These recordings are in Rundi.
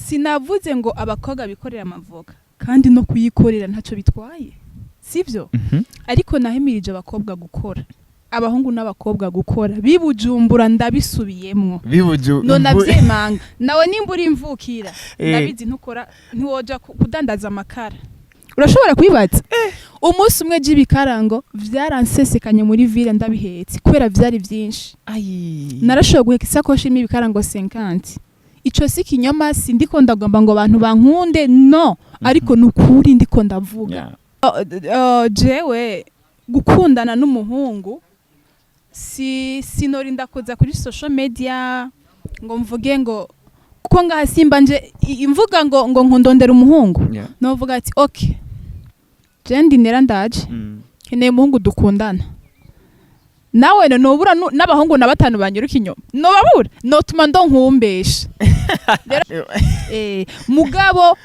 sinavuze ngo abakobwa bikorera amavoka kandi no kuyikorera ntacyo bitwaye sivyo ariko nahemirije abakobwa gukora abahungu n'abakobwa gukora bibujumbura ndabisubiyemwo no navyemanga nawe nimbura imvukira ndabizi ntukora ntiwoja kudandaza amakara urashobora kwibaza umunsi umwe j'ibikarango vyaransesekanye muri ville ndabihetse kubera vyari vyinshi narashobora guheka isakoshi imwe ibikarango 50 ico si kinyoma sindiko ndagomba ngo abantu bankunde no ariko nukuri ndiko ndavuga jewe gukundana n'umuhungu sinorinda kuza kuri social media ngo mvuge ngo kuko ngaha simba nje imvuga ngo nkundondera umuhungu novuga ati okay jendi nera ndaje keneye umuhungu dukundana nawe nobura n'abahungu na batanu banyiruka inyuma nobabura notuma ndonkumbesha mugabo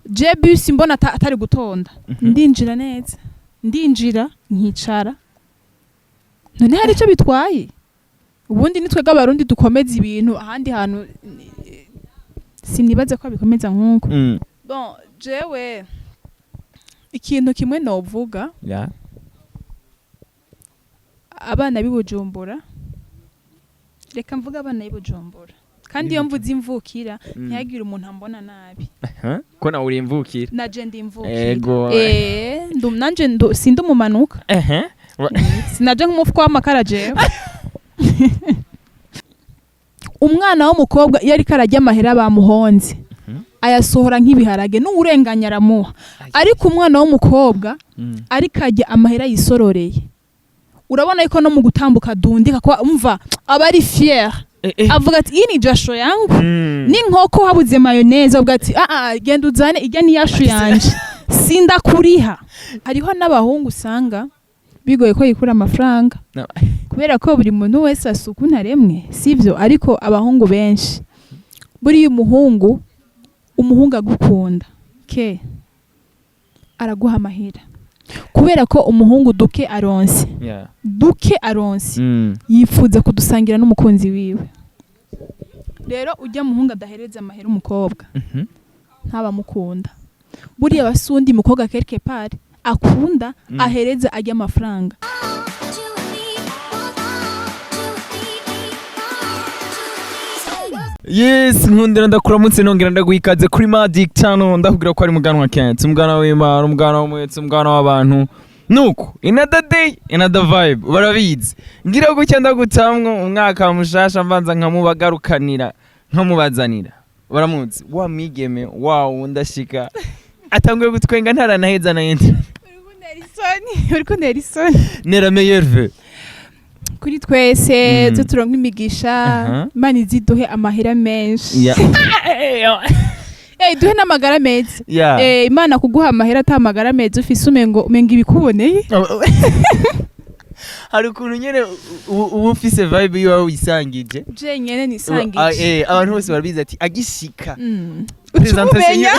jebus mbona atari gutonda ndinjira neza ndinjira nkicara none hari ico bitwaye ubundi nitwega abarundi dukomeza ibintu ahandi hantu sinibaze ko bikomeza nkuko bon jewe ikintu kimwe novuga abana bibujumbura reka mvuga abana bibujumbura kandi iyo mvuze imvukira ntiyagira umuntu ambona nabi ko nawe uri imvukira naje ndi imvukira nanje sindi umumanuka sinaje nk'umufuko w'amakara jewe umwana w'umukobwa iyo ariko arajya amahera bamuhonze ayasohora nk'ibiharage n'urenganya aramuha ariko umwana w'umukobwa ariko ajya amahera yisororeye urabona yuko no mu gutambuka dundika kwa umva aba ari fier avuga ati iyi ni jasho yangu n'inkoko habuze mayonnaise avuga ati genda uzane ijya ni yashu yanje sinda kuriha hariho n'abahungu usanga bigoye ko yikura amafaranga kubera ko buri muntu wese asuku ntaremwe sivyo ariko abahungu benshi buri umuhungu agukunda ke araguha amahera kubera ko umuhungu duke aronse yifuza kudusangira n'umukunzi wiwe rero ujya muhungu adahereza amahera umukobwa ntaba mukunda buriya basundi mukobwa quelque part akunda ahereza ajya amafaranga Yes, nkundira ndakuramutse nongera ndaguhikaze kuri Magic Channel ndakubwira ko ari muganwa Kent, umugana w'Imana, umugana w'umwetse, umugana w'abantu. Nuko, another day, another vibe. Barabizi. Ngira gucya ndagutamwo umwaka mushasha mbanza nkamubagarukanira, nkamubazanira. Baramutse, wa migeme, wow ndashika. Atanguye gutwenga ntaranaheza na yende. Uriko nerisoni. Nera meilleur vœu. Kuri twese tuturonka imigisha Imana iziduhe amahera menshi duhe n'amagara meza Imana kuguha amahera atamagara meza ufise umenga ibikuboneye hari ukuntu nyene ubu ufise vibe yiwe wisangije je nyene nisangije abantu bose barabizi ati agishika utumenya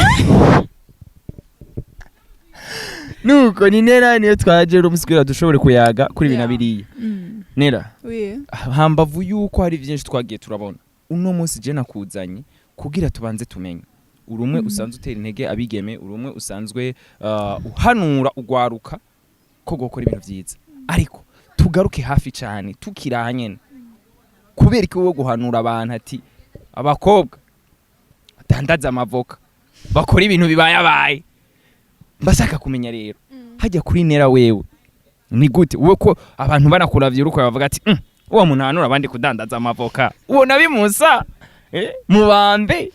nuko ni nera niyo twaje umusigura dushobore kuyaga kuri binabiriye Nera hambavu yuko hari byinshi twagiye turabona uno munsi je nakuzanye kugira tubanze tumenye urumwe usanzwe utera intege abigeme urumwe usanzwe uhanura ugwaruka ko gukora ibintu byiza ariko tugaruke hafi cyane tukiraha nyene kubera ko wo guhanura abantu ati abakobwa batandaza amavoka bakora ibintu bibayabaye bashaka kumenya rero hajya kuri Nera wewe ni gute uwe ko abantu banakuravye uruko bavuga ati uwo muntu hanura abandi kudandaza amavoka uwo nabimusa mubambe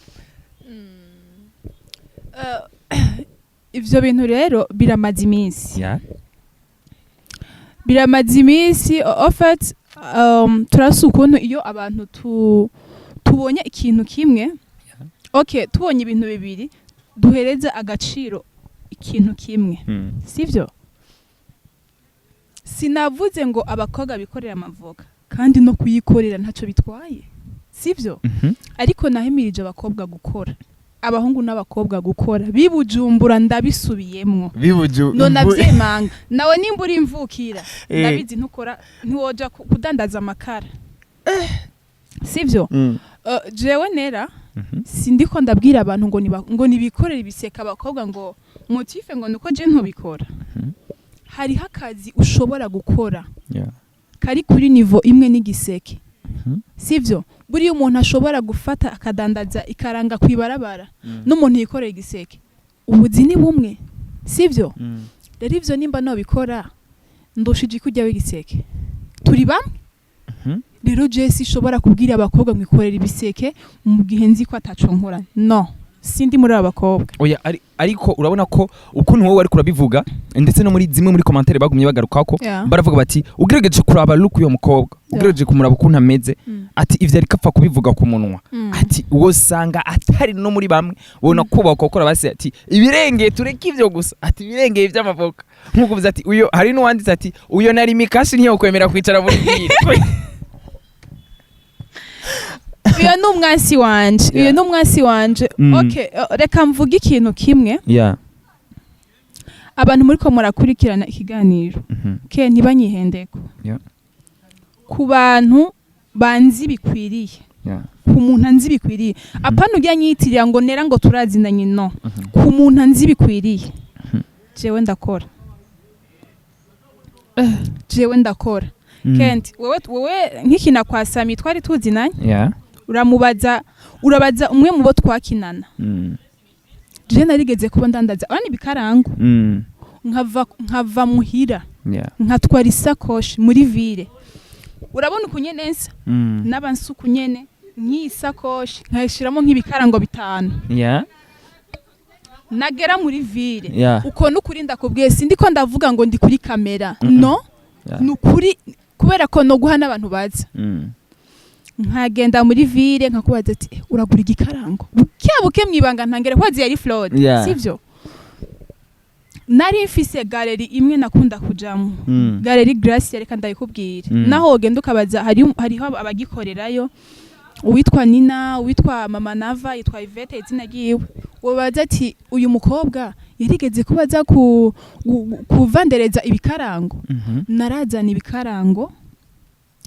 ivyo bintu rero biramaze iminsi biramaze iminsi en fait turasuka ukuntu iyo abantu tubonye ikintu kimwe okay tubonye ibintu bibiri duhereza agaciro ikintu kimwe sivyo sinavuze ngo abakobwa bikorera amavoka kandi no kuyikorera ntacyo bitwaye sivyo ariko nahemirije abakobwa gukora abahungu n'abakobwa gukora bibujumbura ndabisubiyemwo no navyemanga nawe nimbura imvukira ndabizi ntukora ntiwoja kudandaza amakara sivyo jewe Nera sindiko ndabwira abantu ngo nibikorera ibiseka abakobwa ngo motife ngo nuko je ntobikora hariho akazi ushobora gukora kari kuri nivo imwe n'igiseke sivyo buri umuntu ashobora gufata akadandaza ikaranga kwibarabara n'umuntu yikorera igiseke ubuzi ni bumwe sivyo rero ivyo nimba no bikora ndoshije kujya w'igiseke turi bamwe rero Jesse ishobora kubwira abakobwa mwikorera ibiseke mu gihe nzi ko ataco nkora no sindi muri abakobwa oya ariko urabona ko ukuntu wowe ari kurabivuga ndetse no muri zimwe muri commentaire bagumye bagarukako baravuga bati ugerageje kuraba look yo mukobwa ugerageje kumuraba ukuntu ameze ati ivyo ari kapfa kubivuga ku munwa ati uwo sanga atari no muri bamwe ubona kuba kokora basi ati ibirengeye tureke ivyo gusa ati ibirengeye vy'amavoka nkuko uvuze ati uyo hari no wanditse ati uyo nari mikashi ntiyo kwemera kwicara muri bwire uyo numwansi wanje okay reka mvuga ikintu kimwe abantu muri ko murakurikirana ikiganiro ke ntibanyihendeko ku bantu banzi bikwiriye ku muntu anzi bikwiriye apana ujya nyitirira ngo nera ngo turazinanye no ku muntu anzi bikwiriye jewe ndakora Kent wewe nkikina kwa Sami twari tuzinanye urabaza umwe mu bo twakinana je narigeze kuba ndandaza abandi bikarango nkava muhira nkatwara isakoshi muri ville urabona ukunyenensa n'abansuku nyene nk'isakoshi nkashiramo nk'ibikarango 5 nagera muri ville uko nukurinda kubwiye sindiko ndavuga ngo ndi kuri kamera no nukuri kubera ko no guha n'abantu baza nkagenda muri ville nkakubaza ati uragura igikarango buke mwibanga ntangere kwazi yari Floyd sivyo nari mfise galeri imwe nakunda kujamo galeri Grace reka ndayikubwira naho ogenda ukabaza hariho abagikorerayo uwitwa Nina uwitwa Mama Nava yitwa Ivete izina giwe wobaza ati uyu mukobwa yarigeze kubaza kuvandereza ibikarango narazana ibikarango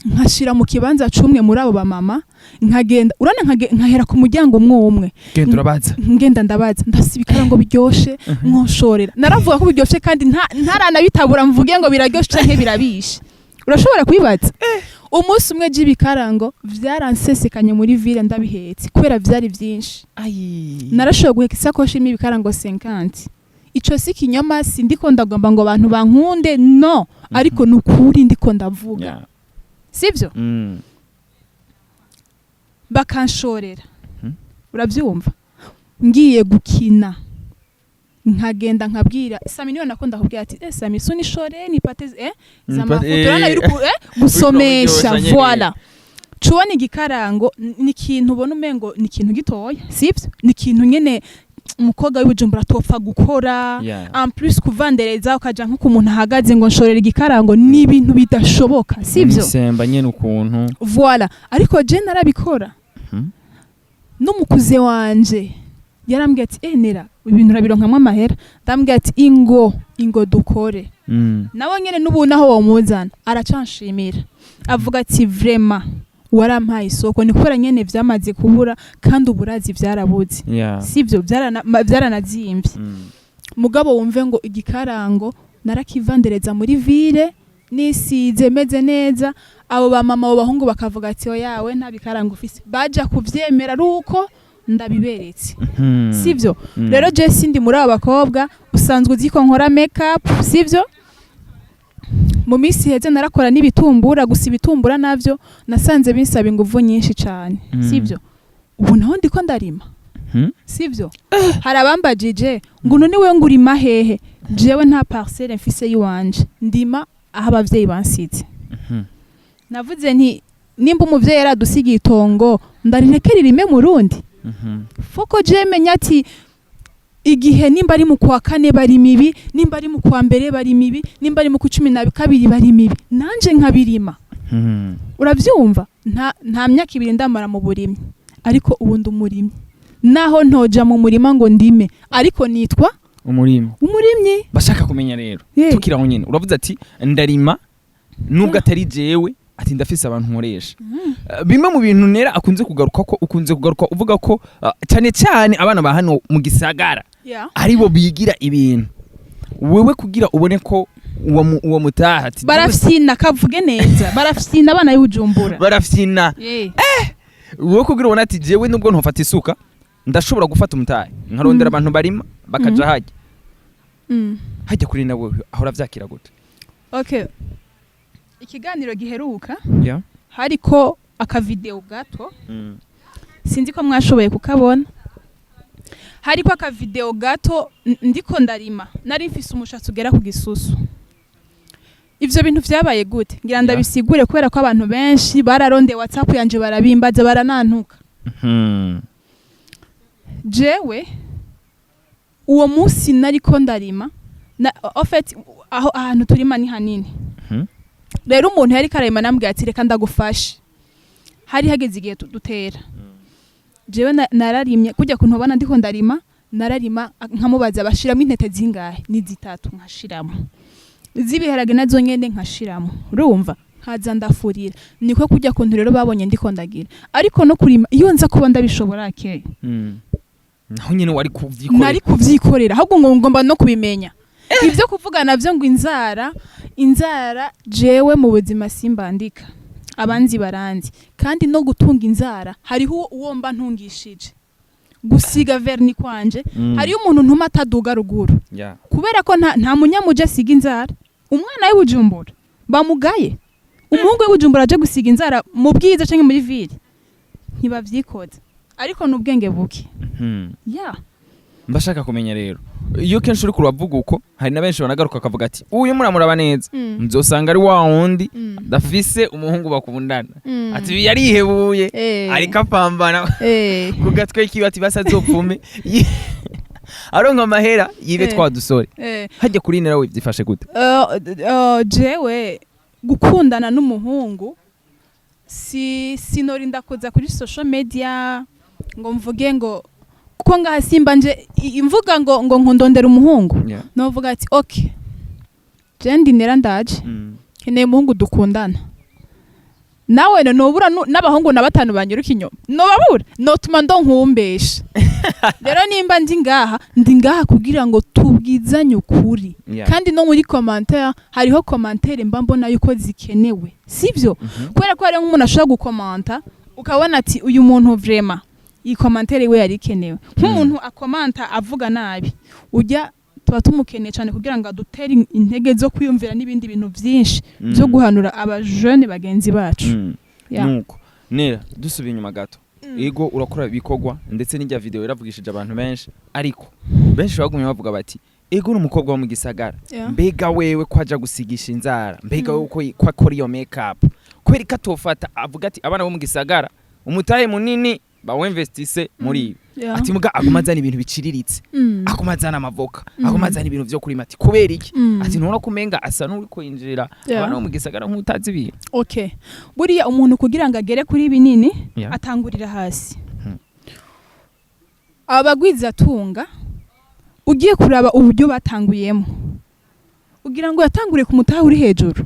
nkashira mu kibanza cumwe muri abo bamama nkagenda urana nkahera ku muryango umwe ngenda ndabaza ndasibikarango biryoshe nkoshorera naravuga ko biryoshe kandi ntarana bitabura mvuge ngo biraryoshe canke birabishe urashobora kwibaza umunsi umwe j'ibikarango vyaransesekanye muri ville ndabihetse kubera vyari vyinshi narashoboye guheka isakoshi y'ibikarango 50 ico si kinyoma sindiko ndagomba ngo abantu bankunde no ariko nukuri ndiko ndavuga sivyo bakanshorera uravyumva ngiye gukina nkagenda nkabwira Sami niyo nakunda kubwira ati Sami suni shore ni pate zamafoto rana yuri gusomesha voilà cuwani igikarango ni kintu ubona umengo ni kintu gitoya sivyo ni kintu nyene umukobwa w'Ibujumbura topfa gukora en plus kuvandereza ukaja nko kumuntu ahagaze ngo nshorera igikarango ni ibintu bidashoboka sivyo semba nyene ukuntu voilà ariko je narabikora n'umukuze wanje yarambwiye ati nera ibintu rabironkamwe amahera ndambwiye ati ingo dukore nawe nyene n'ubu naho womuzana aracanshimira avuga ati vraiment warampaye isoko ni kubera nyene vyamaze kubura kandi uburazi vyarabuze sivyo byaranazimvye mugabo wumve ngo igikarango narakivandereza muri ville nisize meze neza abo bamama abo bahungu bakavuga ati yawe nta bikarango ufise baja kuvyemera ruko ndabiberetse sivyo rero je sindi muri abakobwa usanzwe uziko nkora makeup sivyo mu minsi heze narakora n'ibitumbura gusa ibitumbura navyo nasanze binsaba inguvu nyinshi cyane sivyo ubu naho ndiko ndarima sivyo harabambajije ngo none we ngurima hehe jewe nta parcelle mfise yiwanje ndima aho abavyeyi bansize navuze nti nimba umuvyeyi yaradusigiye itongo ndarinekerira ime mu rundi foko je menya ati igihe nimba ari mu kwa kane bari mibi nimba ari mu kwa mbere bari mibi nimba ari mu 12 bari mibi nanje nkabirima uravyumva nta myaka 2 ndamara mu burimyi ariko ubundi umurimyi naho ntoja mu murima ngo ndime ariko nitwa umurimyi bashaka kumenya rero tukiraho nyene uravuze ati ndarima nubwo atari jewe ati ndafise abantu nkoresha. Bimwe mu bintu Nera akunze kugaruka uvuga ko cyane cyane abana ba hano mu gisagara aribo bigira ibintu. Wewe kugira ubone ko uwo mutaha ati barafyina kavuge neza barafyina abana y'Ubujumbura barafyina wowe kugira ubone ati jewe nubwo ntofata isuka ndashobora gufata umutahe nkarondera abantu barima bakaja hajya hajya kuri nawe ahora vyakira gute? Okay, ikiganiro giheruka hariko akavideo gato sinzi ko mwashoboye kukabona. Hariko akavideo gato ndiko ndarima nari mfise umushatsi ugera ku gisusu. Ivyo bintu vyabaye gute ngira ndabisigure kubera ko abantu benshi bararonde WhatsApp yanje barabimbaza baranantuka. Jewe uwo musi nariko ndarima en fait aho ahantu turima ni hanini. Rero umuntu yari karayima nambwiye ati reka ndagufashe. Hari hageze igihe dutera. Jewe nararimye kujya kuntu bana ndiko ndarima nararima nkamubaza bashiramo intete zingahe ni zitatu nkashiramo. Zibiharage nazo nyene nkashiramo. Urumva haza ndafurira. Niko kujya kuntu rero babonye ndiko ndagira. Ariko no kurima iyo nza kuba ndabishobora keye. Naho nyene wari kuvyikorera. Nari kuvyikorera ahubwo ngo ngomba no kubimenya. Ivyo kuvuga navyo ngo inzara jewe mu buzima simbandika. Abanzi baranzi kandi no gutunga inzara hariho uwo mba ntungishije. Gusiga verni kwanje hariyo umuntu ntuma ataduga ruguru. Kubera ko nta munyamuje asiga inzara. Umwana w'Ubujumbura bamugaye. Umuhungu w'Ubujumbura aje gusiga inzara mu bwiza canke muri ville. Ntibavyikoze. Ariko n'ubwenge buke. Mbashaka kumenya rero iyo kenshi uri kuravuga uko hari na benshi banagaruka akavuga ati uyu muramuraba neza nzosanga ari wa wundi dafise umuhungu bakundana ati yarihebuye ariko apambana ku gatwe kiwe ati basazopfume aronka amahera yibe twadusore hajya kuri Nera we byifashe gute? Jewe gukundana n'umuhungu sinorinda kuza kuri social media ngo mvuge ngo kuko ngaha simba nje imvuga ngo nkondondera umuhungu novuga ati okay je ndi Nera ndaje keneye umuhungu dukundana nawe nobura n'abahungu na batanu banyiruka inyuma nobabura notuma ndonkumbesha. Rero nimba ndi ngaha kugira ngo tubwizanye ukuri kandi no muri commentaire hariho commentaire mba mbona yuko zikenewe sivyo kubera ko hari umuntu ashaka gukomanta ukabona ati uyu muntu vraiment iyi commentaire we yari kenewe nk'umuntu akomanta avuga nabi ujya tuba tumukeneye cyane kugira ngo adutere intege zo kwiyumvira n'ibindi bintu byinshi byo guhanura abajeune bagenzi bacu. Nuko Nera dusubiye inyuma gato ego urakora bikogwa ndetse n'ijya video iravugishije abantu benshi ariko benshi bagumye bavuga bati ego n'umukobwa wo mu gisagara mbega wewe kwaja gusigisha inzara mbega wewe ko akora iyo makeup kweri katofata avuga ati abana bo mu gisagara umutahe munini bawinvestise muri ati muga akomazana ibintu biciriritse akomazana amavoka akomazana ibintu byo kurima ati kubera iki ati ntubona kumenga asa n'uri kwinjira abana bo mu gisagara nk'utazi ibintu. Okay, buriya umuntu kugira ngo agere kuri binini atangurira hasi. Abagwiza tunga ugiye kuraba uburyo batanguyemo ugira ngo yatangure ku mutaha uri hejuru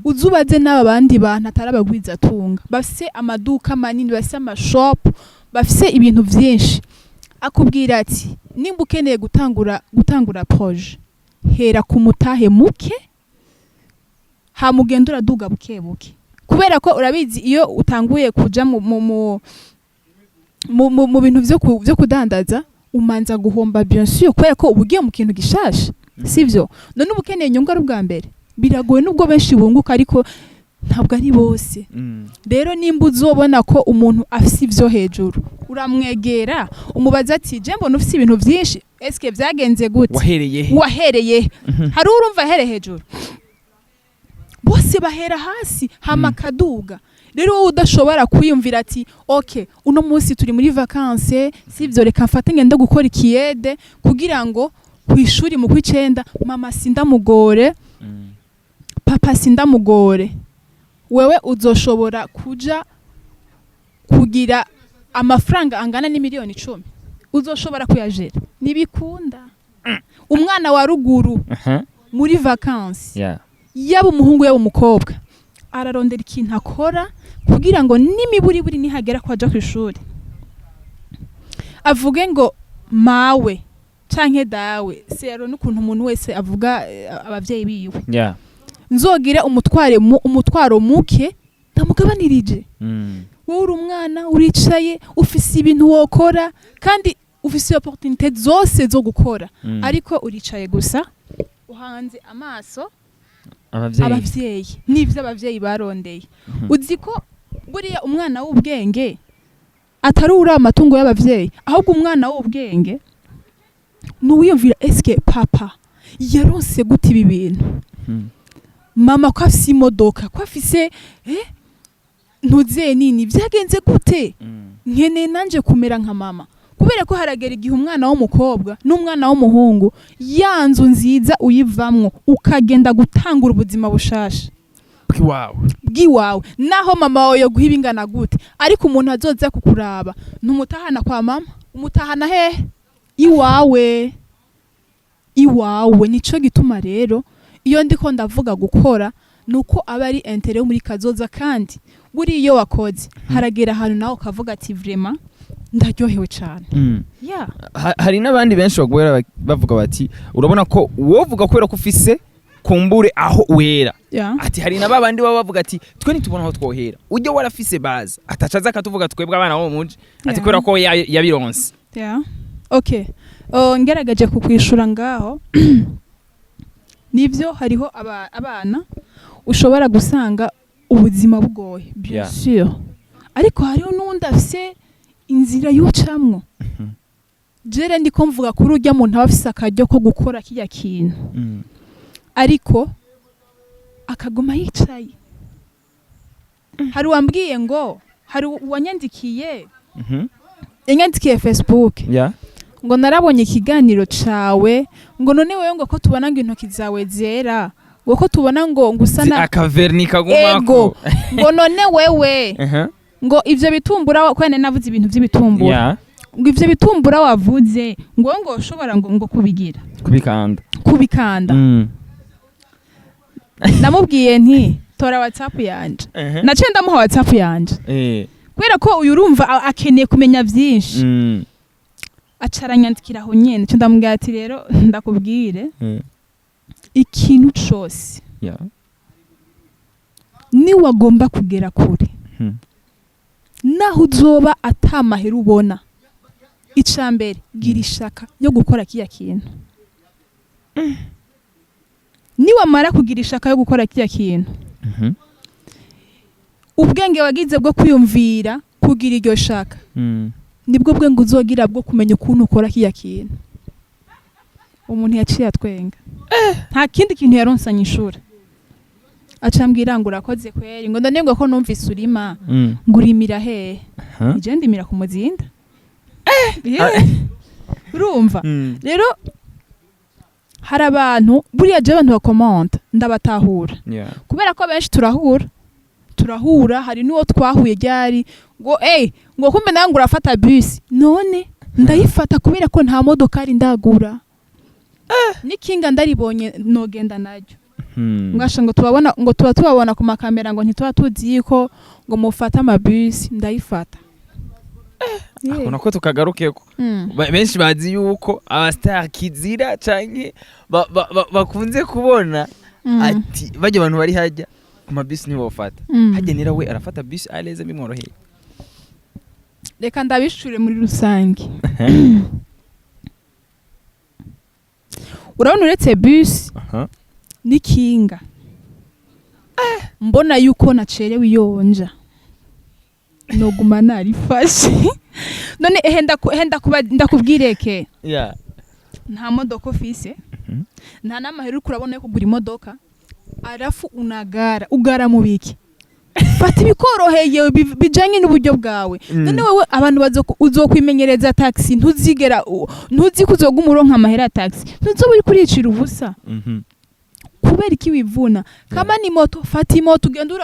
uzubaze n'aba bandi bantu atarabagwiza tunga bafise amaduka manini bafise amashop bafise ibintu byinshi akubwira ati nimba ukeneye gutangura projet hera ku mutahe muke hamugendura duga buke buke kubera ko urabizi iyo utanguye kuja mu bintu byo kudandaza umanza guhomba bien sûr kubera ko ubugiye mu kintu gishasha sivyo none ubukeneye inyungu ari ubwa mbere biragoye nubwo benshi bunguka ariko ntabwo ari bose. Rero nimba uzobona ko umuntu afise ivyo hejuru uramwegera umubaza ati je mbona ufise ibintu byinshi eske byagenze gute wahereye hari urumva here hejuru bose bahera hasi hama kaduga. Rero wowe udashobora kwiyumvira ati okay uno munsi turi muri vacances sivyo reka mfate ngende gukora ikiyede kugira ngo kwishuri mu kwicenda mama sindamugore papa sindamugore wewe uzoshobora kuja kugira amafaranga angana n'imiliyoni 10 uzoshobora kuyajera ntibakunda. Umwana wa ruguru muri vacances yaba umuhungu yaba umukobwa ararondera ikintu akora kugira ngo n'imiburiburi nihagera ko aja kw'ishuri avuge ngo mawe canke dawe sero n'ukuntu umuntu wese avuga abavyeyi biwe nzogire umutwaro muke ndamugabanirije wowe uri umwana uricaye ufise ibintu wokora kandi ufise opportunité zose zo gukora ariko uricaye gusa uhanze amaso abavyeyi n'ivyo abavyeyi barondeye uzi ko buriya umwana w'ubwenge atari uri amatungo y'abavyeyi ahubwo umwana w'ubwenge nuwiyumvira eske papa yaronse gute ibi bintu mama ko afise imodoka ko afise ntuze nini vyagenze gute nkene nanje kumera nka mama kubera ko haragera igihe umwana w'umukobwa n'umwana w'umuhungu yanzu nziza uyivamwo ukagenda gutangura ubuzima bushasha bw'iwawe naho mama wawe yo guhiba ingana gute ariko umuntu azoza kukuraba ntumutahana kwa mama umutahana hehe iwawe nico gituma rero iyo ndiko ndavuga gukora nuko aba ari intérêt muri kazoza kandi buri iyo wakoze haragera ahantu nawe ukavuga ati vraiment ndaryohewe cyane hari n'abandi benshi bagwera bavuga bati urabona ko wovuga kubera ko ufise kumbure aho uhera ati hari n'abandi baba bavuga ati twe nitubona aho twohera ujye warafise baza atacaza akatuvuga twebwe abana bo muje ati kubera ko yabironse okay ngeragaje kukwishura ngaho nivyo hariho abana ushobora gusanga ubuzima bugoye bien sûr ariko hariho n'undi afise inzira y'ucamwo jere ndiko mvuga kuri urya muntu abafise akaryo ko gukora kijya kintu ariko akagoma yicaye hari wambwiye ngo hari uwanyandikiye yanyandikiye Facebook ngo narabonye ikiganiro cawe ngo none wewe ngo ko tubona ngo intoki zawe zera ngo ko tubona ngo ngusana akaverni kagumako ngo none wewe ngo ivyo bitumbura kwene navuze ibintu vy'ibitumbura ngo ivyo bitumbura wavuze ngo ushobora ngo kubigira kubikanda namubwiye nti tora WhatsApp yanje nace ndamuha WhatsApp yanje kubera ko uyu urumva akeneye kumenya vyinshi acaranyandikira aho nyene cyo ndamubwira ati rero ndakubwire ikintu cose ni wagomba kugera kure naho uzoba atamahera ubona icambere gira ishaka yo gukora kiya kintu ni wamara kugira ishaka yo gukora kiya kintu ubwenge wagize bwo kwiyumvira kugira iryo shaka nibwo bwenge uzogira bwo kumenya ukuntu ukora kiya kintu umuntu yaciye atwenga nta kindi kintu yaronsanye ishuri acambwira ngo urakoze kweri ngo ndanengwa ko numvise urima ngurimira hehe ije ndimira ku muzinda urumva rero hari abantu buriya je abantu bakomanda ndabatahura kubera ko benshi turahura hari nuwo twahuye ryari ngo ngo kumbe nangu urafata bus none ndayifata kubera ko nta modoka ari ndagura nikinga ndaribonye nogenda naryo ngasha ngo tubabona ku makamera ngo ntituba tuzi ko ngo mufata amabus ndayifata akona ko tukagarukeko benshi bazi yuko abastar kizira canke bakunze kubona ati bajye abantu bari hajya ku mabus ni bofata hajye nira we arafata bus aleze bimworoheye reka ndabishure muri rusange urabona uretse bus nikinga mbona yuko nacerewe iyonja noguma narifashe none ndakubwireke nta modoka ufise nta n'amahera uri kurabona yo kugura imodoka arafu ugara mu biki fata ibikoroheye bijanye n'uburyo bwawe none wewe abantu uzokwimenyereza taxi ntuzi ko uzoguma uronka amahera ya taxi ntuzoba uri kuricira ubusa kubera iki wivuna kama ni moto fata imoto ugenda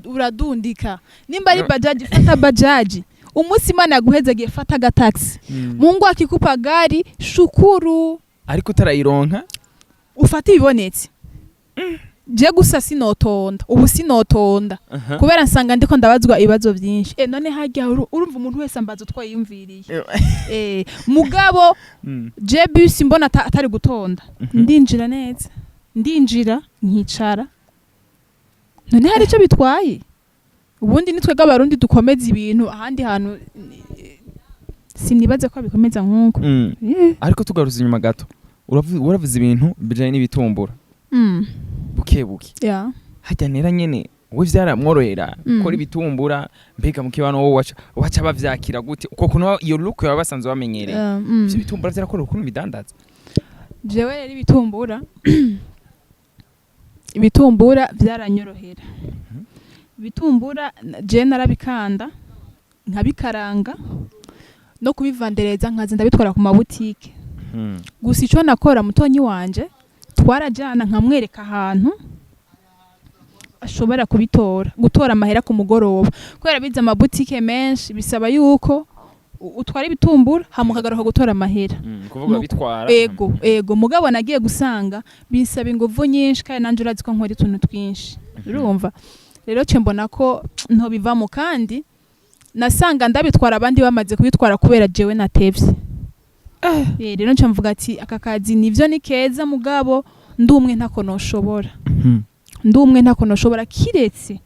uradundika nimba ari bajaji fata bajaji umunsi Imana yaguhezagiye fata agataxi Mungu akikupa gari shukuru ariko utarayironka ufata ibibonetse je gusa sinotonda ubu sinotonda kubera nsanga ndiko ndabazwa ibibazo byinshi none hajya urumva umuntu wese ambaza twayimviriye mugabo je bus mbona atari gutonda ndinjira neza ndinjira nkicara none hari ico bitwaye ubundi nitwega abarundi dukomeza ibintu ahandi hantu sinibaze ko bikomeza nkuko ariko tugaruza inyuma gato uravuze ibintu bijanye n'ibitumbura bukebuke hajya nera nyene we vyaramworohera kora ibitumbura mbega mu kibano wowe waca bavyakira gute uko kuno iyo look yaba basanzwe bamenyereye ivyo bitumbura vyarakora ukuntu bidandaza jewe rero ibitumbura vyaranyorohera ibitumbura je narabikanda nkabikaranga no kubivandereza nkaza ndabitwara ku mabutike gusa ico nakora mutonyi wanje twarajana nkamwereka ahantu ashobora gutora amahera ku mugoroba kubera biza amabutike menshi bisaba yuko utwara ibitumbura hamukagaruka gutora amahera kuvuga bitwara ego mugabo nagiye gusanga bisaba inguvu nyinshi kandi nanje urazi ko nkora utuntu twinshi urumva rero cyo mbona ko nto bivamo kandi nasanga ndabitwara abandi bamaze kubitwara kubera jewe natevye rero nca mvuga ati aka kazi nivyo ni keza mugabo ndumwe ntako noshobora kiretse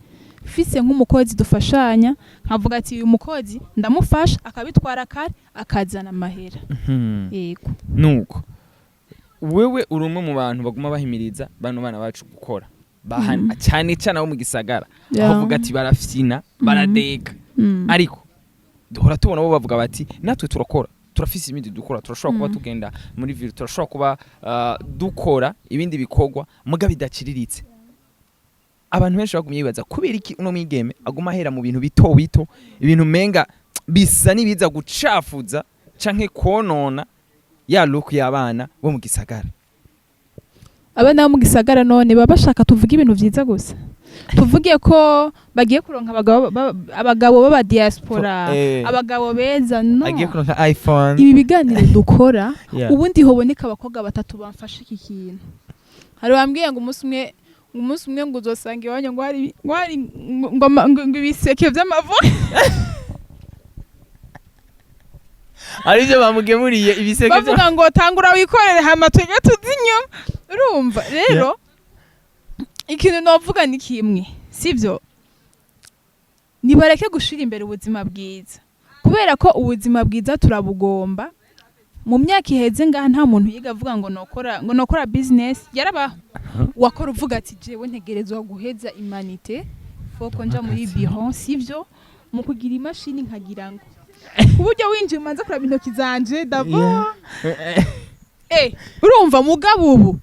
fise nk'umukozi dufashanya nkavuga ati uyu mukozi ndamufasha akabitwara kare akazana amahera yego nuko wewe uri umwe mu bantu baguma bahimiriza bano bana bacu gukora bahana cyane cyane abo mu gisagara aho vuga ati barafyina baradeka ariko duhora tubona bo bavuga bati natwe turakora turafise ibindi dukora turashobora kuba tugenda muri ville turashobora kuba dukora ibindi bikorwa muga bidaciriritse abantu benshi bagumye bibaza kubera iki uno mwigeme aguma ahera mu bintu bito bito ibintu menga bisa nibiza gucafuza canke konona ya look y'abana bo mu gisagara abana bo mu gisagara none baba bashaka tuvuga ibintu vyiza gusa tuvuge ko bagiye kuronka abagabo baba diaspora abagabo beza no agiye kuronka iPhone ibi biganiro dukora ubundi hoboneka abakobwa batatu bamfasha iki kintu hari bambwiye ngo umunsi umwe ngo uzosanga iwanyu ngo hari ngo ibiseke vy'amavu arivyo bamugemuriye ibiseke bavuga ngo tangura wikorere hama twege tuzinyuma urumva rero ikintu novuga ni kimwe sivyo nibareke gushira imbere ubuzima bwiza kubera ko ubuzima bwiza turabugomba mu myaka iheze ngaha nta muntu yiga avuga ngo nokora business yarabaho wakora uvuga ati jewe ntegerezwa guheza imanite foko nja muri biro sivyo mu kugira imashini nkagira ngo kuburyo winjiye umanza kuraba intoki zanje dabo urumva mugabo ubu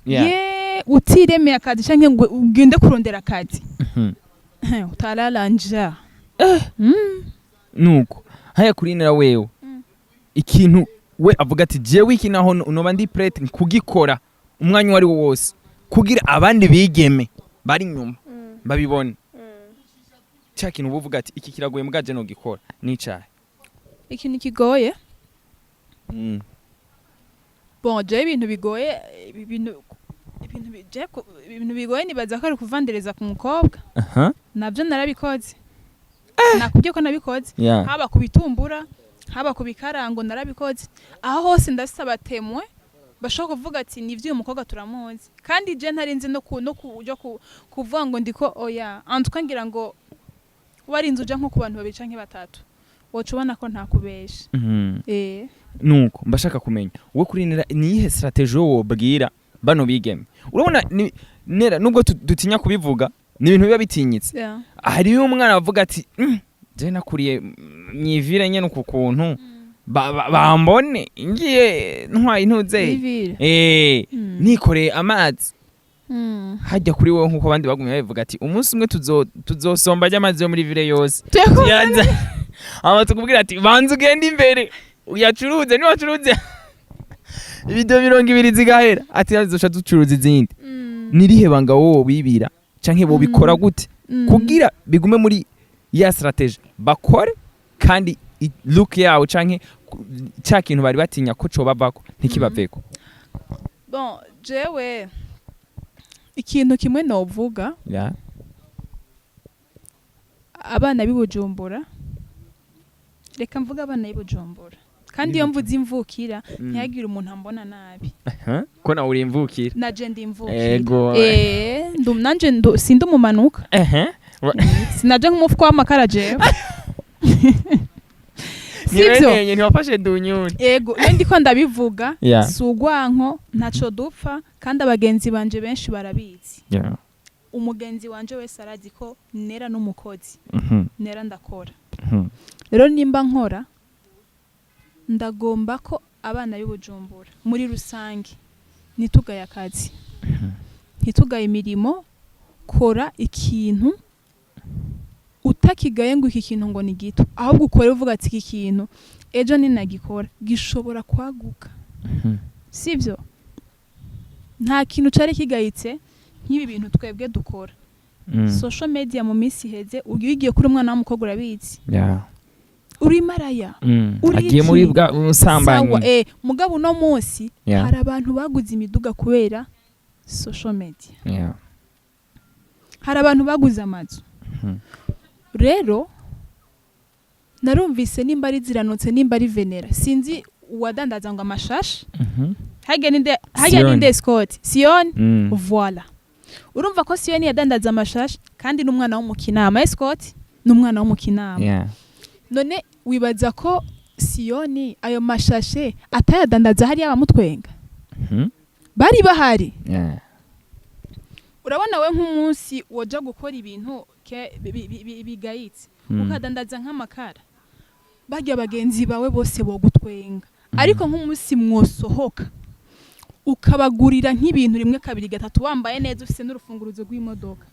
utiremeye akazi canke ngo ugende kurondera akazi utararanja nuko haya kurinera wewe ikintu we avuga ati jewe iki naho unoba ndi prête kugikora umwanya wari wose kugira abandi bigeme bari nyuma babibone cya kintu uvuga ati iki kiragoye mugaje no gikora nicaye ikintu kigoye bon je ibintu bigoye ibintu bigoye nibaza ko ari kuvandereza ku mukobwa navyo narabikoze nakubye ko nabikoze haba kubitumbura haba kubikarango narabikoze aho hose ndasaba temwe bashaka kuvuga ati nivyo umukobwa turamuzi kandi je ntarinzi no kuja kuvuga ngo ndiko oya antuka ngira ngo warinze uja nko ku bantu babiri canke batatu wocubona ko ntakubesha nuko mbashaka kumenya we kurinera niyihe strategie wobwira bano bigeme urabona nera nubwo dutinya kubivuga ni ibintu biba bitinyitse hari umwana avuga ati je nakuriye mwivire nyene uko kuntu bambone ngiye ntwaye intuze nikoreye amazi hajya kuri wowe nkuko abandi bagumye bavuga ati umunsi umwe tuzosomba amazi yo muri ville yose tukubwira ati banza ugende imbere uyacuruze niwacuruze ibido 200 zigahera ati azosha ducuruza izindi nirihe banga wowe bibira canke bo bikora gute kugira bigume muri ya strategie bakore kandi look yawo canke cya kintu bari batinya ko co bavako ntikibaveko bon jewe ikintu kimwe novuga yeah. abana b'ibujumbura reka mvuga abana b'ibujumbura kandi iyo mvuze imvukira ntihagire umuntu ambona nabi ko nawe uri imvukira naje ndi imvukira nanje sindi umumanuka sinaje nk'umufuko w'amakara jewe sivyo ntiwafashe dunyuri yego iyo ndiko ndabivuga si ugwanko ntaco dupfa kandi abagenzi banje benshi barabizi umugenzi wanje wese arazi ko nera n'umukozi nera ndakora rero nimba nkora ndagomba ko abana b'ibujumbura muri rusange ntitugaye akazi ntitugaye imirimo kora ikintu utakigaye ngo iki kintu ngo ni gito ahubwo ukore uvuga ati iki kintu ejo ninagikora gishobora kwaguka sivyo nta kintu cari kigayitse nk'ibi bintu twebwe dukora social media mu minsi heze ugiye kuri umwana w'umukobwa urabizi uri maraya agiye muri bwa usambanyi mugabo no munsi hari abantu baguze imiduga kubera social media hari abantu baguze amazu rero narumvise nimba ari ziranutse nimba ari venera sinzi uwadandaza ngo amashashi hage ninde Scott Sion voilà urumva ko Sion yadandaza amashashi kandi n'umwana w'umukinama Scott n'umwana w'umukinama none wibaza ko Sion ayo mashashe atayadandaza hari abamutwenga bari bahari urabona we nk'umunsi woja gukora ibintu bigayitse ukadandaza nk'amakara bagya bagenzi bawe bose bogutwenga ariko nk'umunsi mwosohoka ukabagurira nk'ibintu rimwe kabiri gatatu wambaye neza ufise n'urufunguruzo rw'imodoka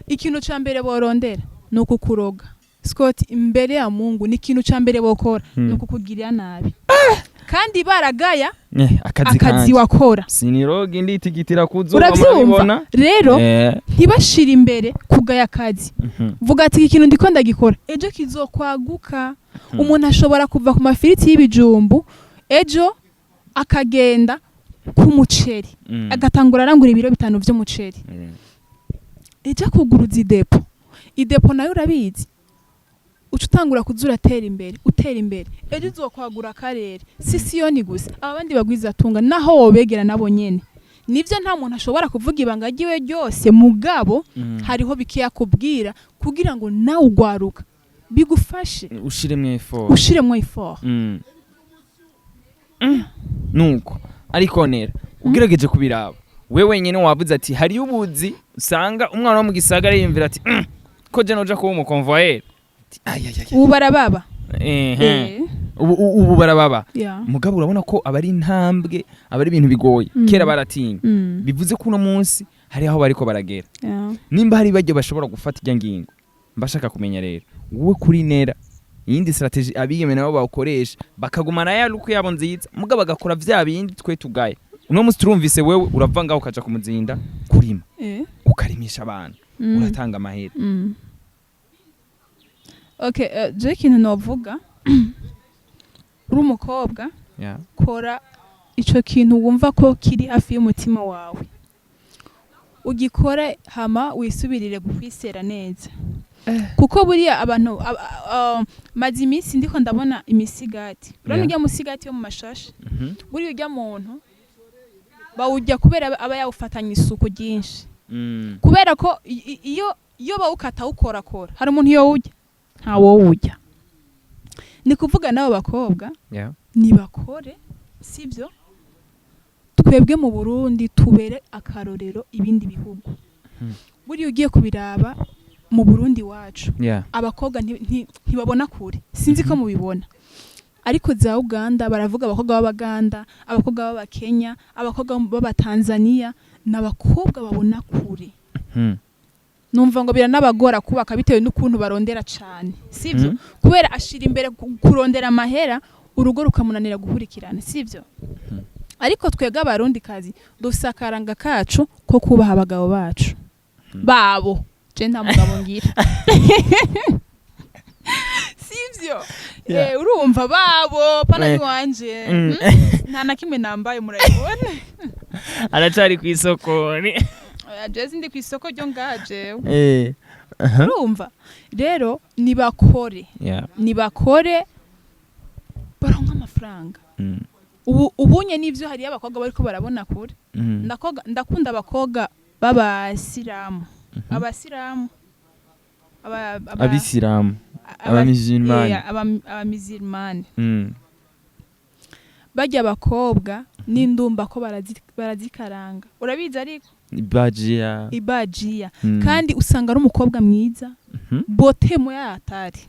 ikintu ca mbere borondera nuko kuroga Scott imbere ya Mungu ni ikintu ca mbere bokora nuko kugirira nabi kandi baragaya akazi wakora siniroga inditigitira kuzuba murabibona rero ntibashira imbere kugaya akazi vuga ati ikintu ndiko ndagikora ejo kizokwaguka umuntu ashobora kuva ku mafiriti y'ibijumbu ejo akagenda ku muceri agatangura arangura ibiro 5 vy'umuceri ejo kuguruza idepo nayo urabizi utangura kuzura utera imbere ejo uzokwagura akarere Sion gusa abandi bagwiza tunga naho wobegera nabo nyene nivyo nta muntu ashobora kuvuga ibanga giwe ryose mugabo hariho bikiya kubwira kugira ngo nawe ugwaruka bigufashe ushiremwe effort nuko ariko nera ugerageje kubiraba wewe nyene wavuze ati hari ubuzi usanga umwana wo mu gisagara yimvira ati ko je noja kuba umukonvoyeur ubu barababa ubu barababa mugabo urabona ko abari intambwe abari ibintu bigoye kera baratinya bivuze ko uno munsi hari aho bariko baragera nimba hari bajye bashobora gufata ijya ngingo mbashaka kumenya rero wowe kuri nera yindi strategy abiyeme nabo bawukoresha bakagumana ya luku yabo nziza mugabo bagakora vya bindi twe tugaye uno munsi turumvise wewe uravanga ukaja kumuzinda kurima ukarimisha abantu uratanga amahera okay je kintu novuga uri umukobwa kora ico kintu wumva ko kiri hafi y'umutima wawe ugikore hama wisubirire gukwisera neza kuko buriya abantu mazi iminsi ndiko ndabona imisigati urabona ujya musigati yo mu mashashi buriya ujya muntu bawujya kubera aba yawufatanya isuku ryinshi kubera ko iyo bawukata ukora hari umuntu yo ujya ntawo ujya ni kuvuga nabo bakobwa nibakore sivyo twebwe mu Burundi tubere akarorero ibindi bihugu buriya ugiye kubiraba mu Burundi wacu abakobwa ntibabona kure sinzi ko mubibona ariko za Uganda baravuga abakobwa b'Abaganda abakobwa b'Abakenya abakobwa b'Abatanzania n'abakobwa babona kure numva ngo biranabagora kubaka bitewe n'ukuntu barondera cyane sivyo kubera ashira imbere kurondera amahera urugo rukamunanira guhurikirana sivyo ariko twega abarundi kazi dusakaranga kacu ko kubaha abagabo bacu babo je nta mugabo ngira sivyo urumva babo pana wanje nta nakimwe nambaye murayibona aracari kwisoko jezi ndi ku isoko ryo ngaje aha urumva rero nibakore baronka amafaranga ubunye n'ivyo hari abakobwa bariko barabona kure ndakunda abakobwa b'abasilamu abisilamu abamizilmani bajya abakobwa n'indumba ko barazikaranga urabizi ariko ibajiya kandi usanga ari umukobwa mwiza botemo yatari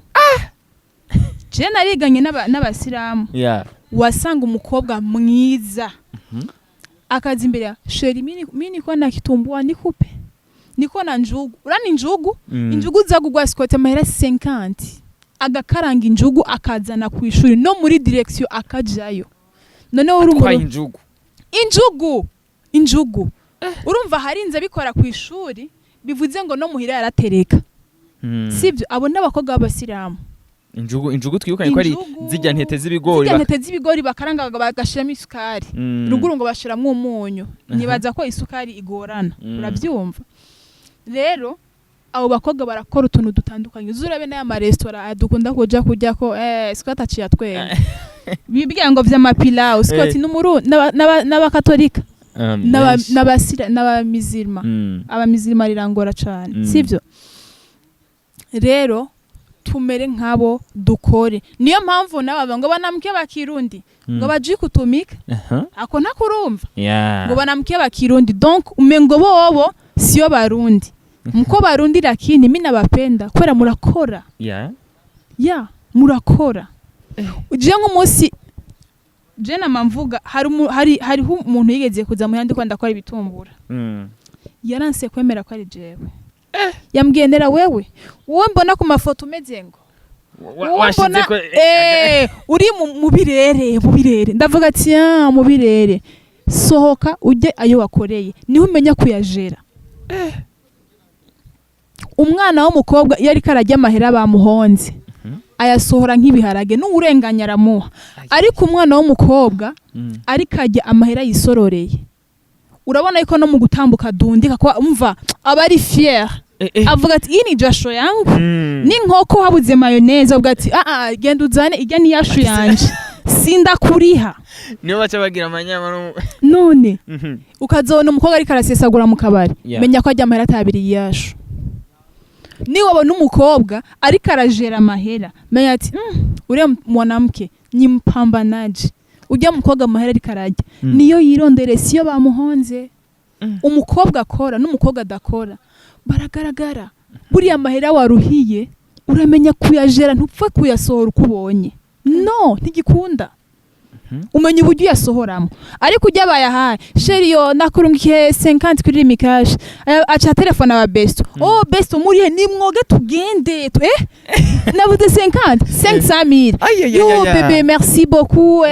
je nariganye n'abasilamu wasanga umukobwa mwiza akazi imbere ya sheri mimi niko na kitumbua nikupe niko na njugu urani njugu injugu zagugwa sikote amahera 50 agakaranga injugu akazana ku ishuri no muri direction akajayo none injugu urumva harinze bikora ku ishuri bivuze ngo no muhira yaratereka sibyo abo n'abakobwa b'abasilamu injugu twibukanye ko ari zijya ntete z'ibigori bakaranga bagashiramo isukari ruguru ngo bashiramo umunyu nibaza ko isukari igorana urabyumva rero abo bakobwa barakora utuntu dutandukanye uzurabe n'aya maresitora dukunda kujya ko sikata ciya twenge bibwiye ngo vy'amapilau sikoti n'umuru n'abakatolika n'abamizirma abamizirma rirangora cyane sivyo rero tumere nkabo dukore niyo mpamvu nabo ngo banamke bakirundi ngo baji kutumika ako ntakurumva ngo banamke bakirundi donc umengo bobo siyo barundi mko barundi lakini mimi nabapenda kwera murakora murakora uje nk'umunsi je namamvuga hariho umuntu yigeze kuza mu yandi kwanda kwari bitumbura yaranse kwemera ko ari jewe yambwiyenera wewe mbona ku mafoto umeze ngo washize ko uri mu birere ndavuga ati mu birere sohoka ujye ayo wakoreye niho umenya kuyajera umwana w'umukobwa iyo ari karajya amahera bamuhonze ayasohora nk'ibiharage n'urenganya aramuha ariko umwana w'umukobwa ari kajya amahera yisororeye urabona yuko no mu gutambuka dundika kwa umva aba ari fier avuga ati iyi ni jasho yangu n'inkoko habuze mayonnaise avuga ati genda uzane ijya ni yashu yanje sinda kuriha niyo baca bagira amanyama none ukazona umukobwa ari karasesagura mu kabari menya ko ajya amahera atabiri yashu ni wabona umukobwa ari karajera amahera menya ati uriya mwanamke ni mpambanaji ujya mukobwa amahera ari karajya niyo yirondere siyo bamuhonze umukobwa akora n'umukobwa adakora baragaragara buriya amahera waruhiye uramenya kuyajera ntupfa kuyasohora uko ubonye no ntigikunda umenya uburyo yasohoramo ariko ujya bayahaye sheriyo nakurungiye 50 kuri mikash acha telefone aba besto besto murihe ni mwoge tugende nabuze 500,000 yo bebe merci beaucoup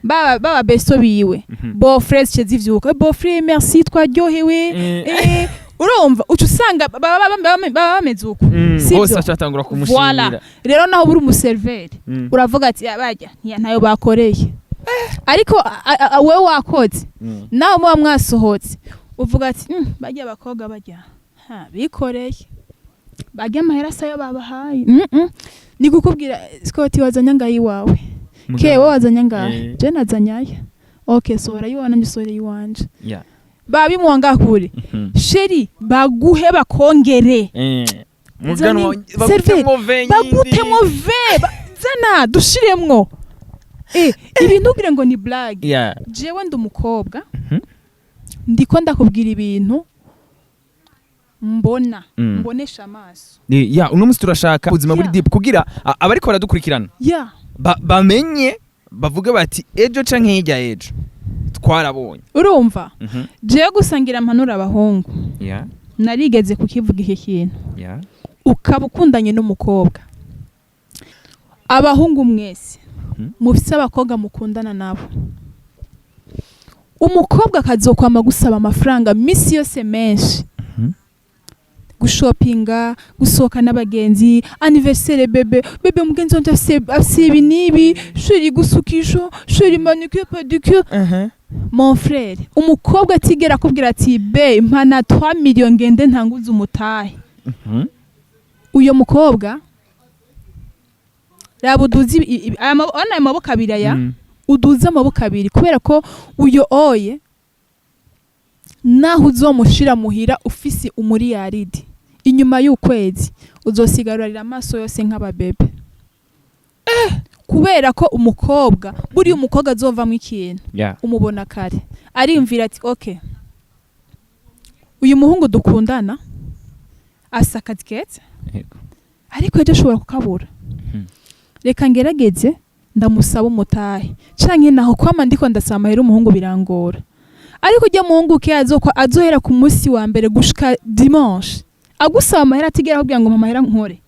baba besto biwe bo frère chez zivyuka bo frère merci twaryohewe urumva ucusanga baba bameze uko bose acatangura kumushimira rero naho buri umuserveri uravuga ati abajya ntayo bakoreye ariko wewe wakoze naho muba mwasohotse uvuga ati bajya abakobwa bajya bikoreye bajya amahera sayo babahaye ni gukubwira Scott wazanya ngayi wawe ke wazanya ngahe je nazanyaya okay sohora yiwana ngisore yiwanje babi mwanga kure sheri baguhe bakongere bagutemo ve zana dushiremwo ibintu ugire ngo ni blague jewe ndi umukobwa ndiko ndakubwira ibintu mbonesha amaso uno musi turashaka ubuzima buri deep kugira abariko baradukurikirana bamenye bavuga bati ejo canke hirya ejo twarabonye urumva je gusangira impanuro abahungu narigeze kukivuga iki kintu ukaba ukundanye n'umukobwa abahungu mwese mufise abakobwa mukundana nabo umukobwa akazokwama gusaba amafaranga misi yose menshi gushopinga gusohoka n'abagenzi anniversaire bebe mugenzi wanje afise ibi nibi shuri gusukisho shuri manucure pedicure mon frère umukobwa atigera akubwira ati be mpana 3 million ngende ntanguza umutahe uyo mukobwa rabuduzi ona amaboko abiri aya uduza amaboko abiri kubera ko uyo oye naho uzomushira muhira ufise umuriyaridi inyuma y'ukwezi uzosigarurira amaso yose nk'ababebe kubera ko umukobwa buri umukobwa azovamwe ikintu umubona kare arimvira ati okay uyu muhungu dukundana asakazi ketse ariko ejo ashobora kukabura reka ngerageze ndamusaba umutahe canke naho kwama ndiko ndasaba amahera umuhungu birangora ariko ujya muhungu ke azohera ku munsi wa mbere gushika dimanche agusaba amahera atigera kugira ngo amahera nkore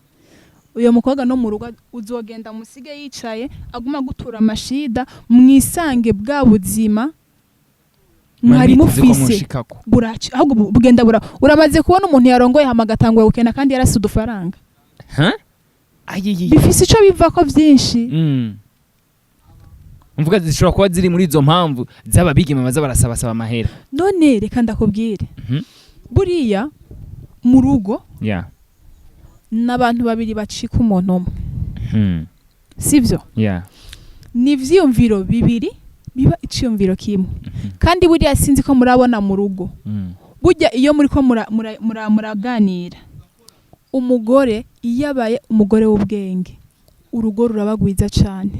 uyo mukobwa no mu rugo uzogenda musige yicaye aguma gutura amashida mwisange bwa buzima mwari mufise buraci ahubwo bugenda uramaze kubona umuntu yarongoye hamagatangwa gukena kandi yarasi udufaranga bifise ico bivako vyinshi mvuga zishobora kuba ziri muri izo mpamvu zaba bigeme baza barasaba amahera none reka ndakubwire buriya mu rugo n'abantu babiri bacika umuntu umwe sivyo ni ivyiyumviro bibiri biba iciyumviro kimwe kandi buriya sinzi ko murabona mu rugo burya iyo muri ko muraganira umugore iyo abaye umugore w'ubwenge urugo rurabagwiza cyane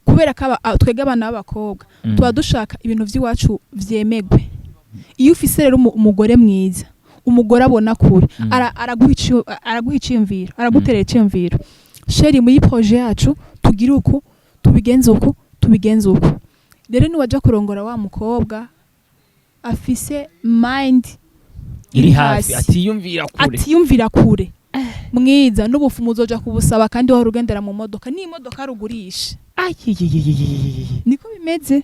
kubera ko twege abana b'abakobwa tuba dushaka ibintu by'iwacu vyemegwe iyo ufise rero umugore mwiza umugore abona kure araguha iciyumviro araguterera iciyumviro sheri muri projet yacu tugira uku tubigenza uku rero niwaja kurongora wa mukobwa afise mind iri hasi atiyumvira kure mwiza n'ubufu muzoja kubusaba kandi wari ugendera mu modoka ni imodoka rugurisha niko bimeze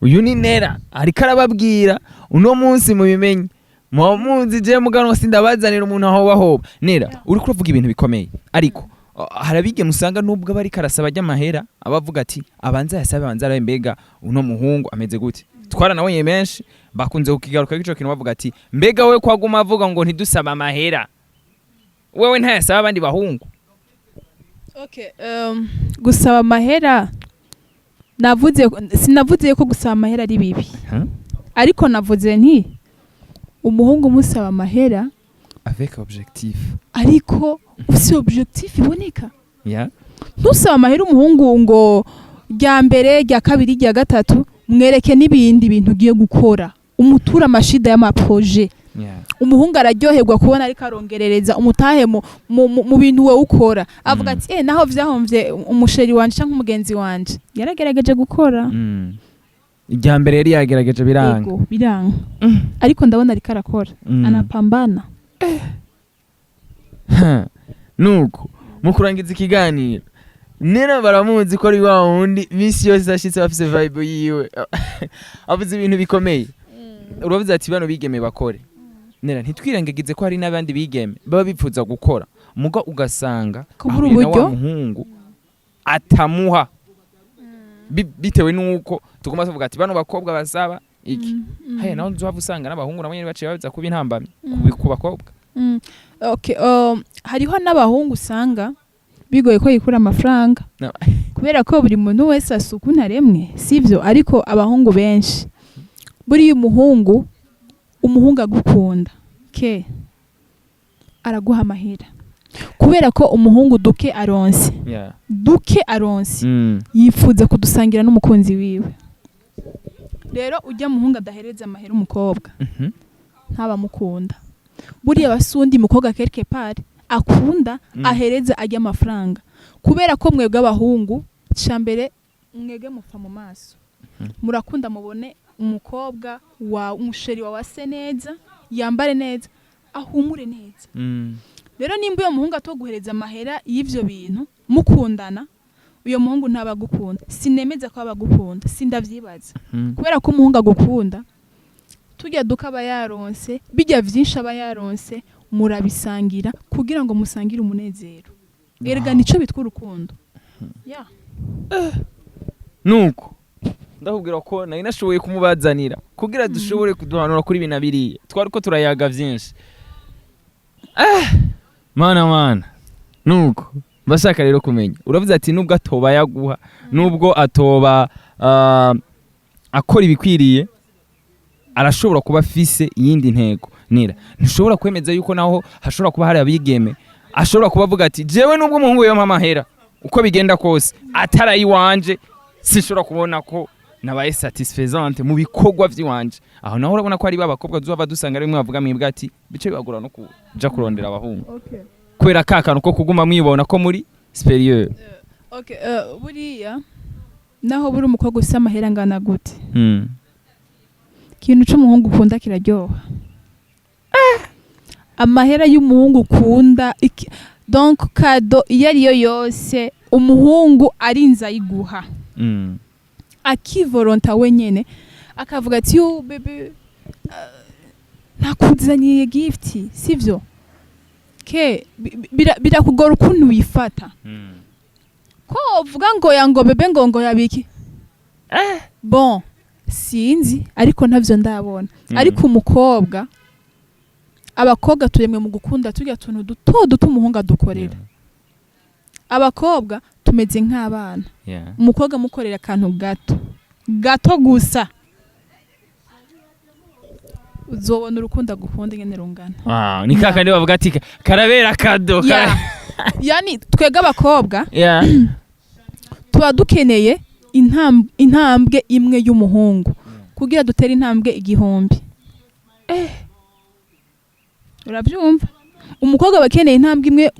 uyu ni Nera ariko arababwira uno munsi mubimenye muzi je muganwa sindabazanira umuntu aho bahoba Nera uri kuvuga ibintu bikomeye ariko harabige musanga nubwo bari karasaba ry'amahera abavuga ati abanza yasabe abanza arabe mbega uno muhungu ameze gute twaranabonye menshi bakunze kukigaruka gico kintu bavuga ati mbega we kwaguma avuga ngo ntidusaba amahera wewe ntayasaba abandi bahungu gusaba amahera sinavuze ko gusaba amahera ari bibi ariko navuze nti umuhungu musaba amahera avec objectif ariko ufise objectif iboneka ntusaba amahera umuhungu ngo rya mbere rya kabiri rya gatatu mwereke n'ibindi bintu ugiye gukora umutura amashida y'amaproje umuhungu araryoherwa kubona ariko arongerereza umutahe mu bintu we ukora avuga ati naho vyahomvye umusheri wanje canke umugenzi wanje yaragerageje gukora irya mbere yari yagerageje biranga ariko ndabona ariko arakora anapambana nuko mu kurangiza ikiganiro Nera baramuzi ko ari wa wundi misi yose ashitse bafise vibe yiwe avuze ibintu bikomeye uravuze ati bano bigeme bakore Nera ntitwirengegize ko hari n'abandi bigeme baba bipfuza gukora muga ugasanga kubura uburyo muhungu atamuha bitewe nuko tugomba tuvuga ati bano bakobwa basaba iki haye naho nzova usanga n'abahungu nabo nyene baciye baza kuba intambamye ku bakobwa hariho n'abahungu usanga bigoye ko yikura amafaranga kubera ko buri muntu wese asuku ntaremwe sivyo ariko abahungu benshi buri umuhungu agukunda araguha amahera kubera ko umuhungu duke aronse yifuza kudusangira n'umukunzi wiwe rero ujya muhungu adahereza amahera umukobwa ntabamukunda buriya basundi mukobwa quelque part akunda ahereza ajya amafaranga kubera ko mwebwe abahungu cyambere mwege mupfa mu maso murakunda mubone umukobwa wa umusheri wa wase neza yambare neza ahumure neza rero nimba uyo muhungu atoguhereza amahera y'ivyo bintu mukundana uyo muhungu ntabagukunda sinemeza ko abagukunda sindavyibaza kubera ko umuhungu agukunda tujya duka aba yaronse bijya vyinshi aba yaronse murabisangira kugira ngo musangire umunezero erega nico bitwa urukundo ya nuko ndakubwira ko nari nashoboye kumubazanira kugira dushobore kuduhanura kuri binabiriye twari ko turayaga vyinshi mana nuko bashaka rero kumenya uravuze ati nubwo atoba yaguha nubwo atoba akora ibikwiriye arashobora kuba afise iyindi ntego nira ntushobora kwemeza yuko naho hashobora kuba hari abigeme ashobora kuba avuga ati jewe nubwo umuhungu yo amahera uko bigenda kose atarayi wanje sinshobora kubona ko nabaye satisfaisante mu bikorwa vy'iwanje aho naho urabona ko ari babakobwa duva dusanga rimwe bavuga mwibwa ati bice bibagura no kuja kurondera abahungu kwera kakano ko kuguma mwibona ko muri superieur buriya naho buri umukobwa usa amahera ngana gute ikintu c'umuhungu ukunda kiraryoha amahera y'umuhungu ukunda donc kado iyo ariyo yose umuhungu arinze ayiguha akivolonta wenyene akavuga ati yo bebe nakuzaniye gift sivyo ke birakugora ukuntu wifata ko uvuga ngo yango bebe ngo yabiki bon sinzi ariko ntavyo ndabona ariko umukobwa abakobwa turemwe mu gukunda tujya tuntu duto umuhungu adukorera abakobwa tumeze nk'abana umukobwa mukorera akantu gato gusa uzobona urukundo agukunda ingene rungana ni kakandi bavuga ati karabera kado yani twega abakobwa tuba dukeneye intambwe imwe y'umuhungu kugira dutere intambwe igihumbi urabyumva umukobwa bakeneye intambwe imwe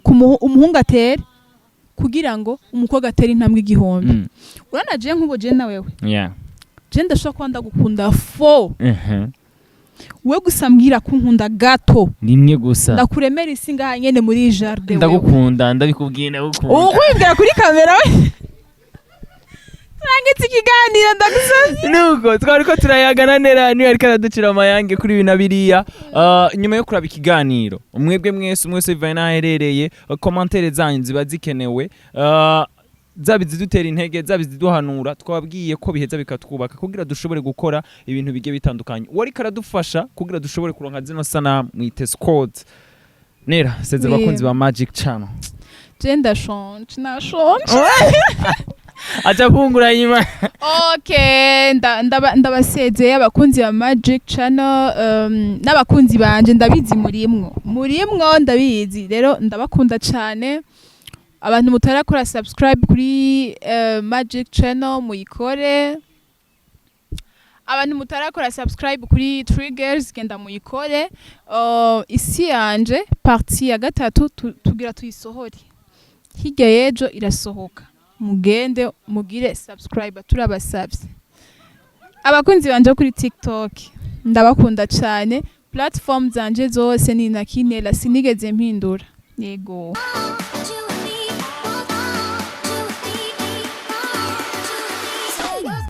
umuhungu atere kugira ngo umukobwa atere intambwe igihumbi urana je nk'ubo je na wewe je ndashobora kuba ndagukunda fo we gusa mbwira ko nkunda gato rimwe gusa ndakuremera isi ngaha nyene muri jardin ndagukunda ndabikubwiye ndagukunda ukwibwira kuri kamera we Nangitse ikiganiro ndagusavye nuko twari ko turayagana nera niyo ariko araducira amayange kuri binabiriya nyuma yo kuraba ikiganiro umwebwe mwese bivaye naherereye commentaire zanyu ziba zikenewe zabizidutera intege zabiziduhanura twabwiye ko biheza bikatwubaka kugira dushobore gukora ibintu bige bitandukanye wari karadufasha kugira dushobore kuronka zino sana mwite squad nera seze bakunzi ba Magic Channel Jenda shonje acha fungura nyuma okay ndabasezeye abakunzi ba Magic Channel n'abakunzi banje ndabizi murimwo ndabizi rero ndabakunda cyane abantu mutarakora subscribe kuri Magic Channel muyikore abantu mutarakora subscribe kuri Triggers genda muyikore isi yanje partie ya gatatu tugira tuyisohore hirya yejo irasohoka mugende mugire subscribe turabasavye abakunzi banje kuri TikTok ndabakunda cyane platform zanje zose ni nakinela sinigeze mpindura yego